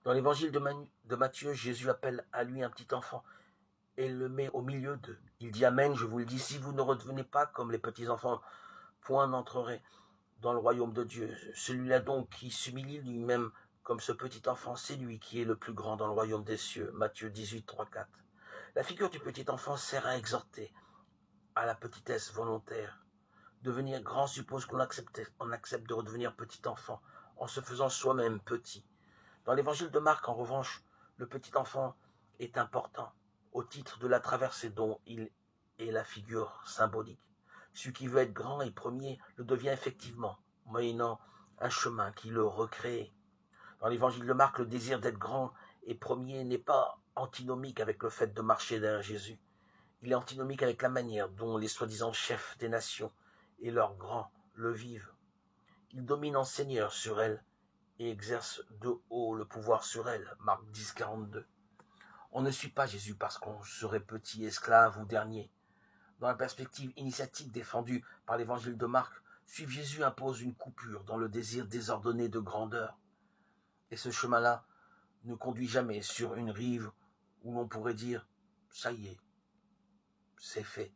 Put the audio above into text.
Dans l'évangile de Matthieu, Jésus appelle à lui un petit enfant et le met au milieu d'eux. Il dit Amen, je vous le dis, si vous ne redevenez pas comme les petits enfants, point n'entrerait dans le royaume de Dieu. Celui-là donc qui s'humilie lui-même comme ce petit enfant, c'est lui qui est le plus grand dans le royaume des cieux. Matthieu 18, 3, 4. La figure du petit enfant sert à exhorter à la petitesse volontaire. Devenir grand suppose qu'on accepte de redevenir petit enfant en se faisant soi-même petit. Dans l'évangile de Marc, en revanche, le petit enfant est important au titre de la traversée dont il est la figure symbolique. Celui qui veut être grand et premier le devient effectivement, moyennant un chemin qui le recrée. Dans l'évangile de Marc, le désir d'être grand et premier n'est pas antinomique avec le fait de marcher derrière Jésus. Il est antinomique avec la manière dont les soi-disant chefs des nations et leurs grands le vivent. Il domine en seigneur sur elle et exerce de haut le pouvoir sur elle. Marc 10, 42. On ne suit pas Jésus parce qu'on serait petit, esclave ou dernier. Dans la perspective initiatique défendue par l'évangile de Marc, suivre Jésus impose une coupure dans le désir désordonné de grandeur. Et ce chemin-là ne conduit jamais sur une rive où l'on pourrait dire « ça y est, c'est fait ».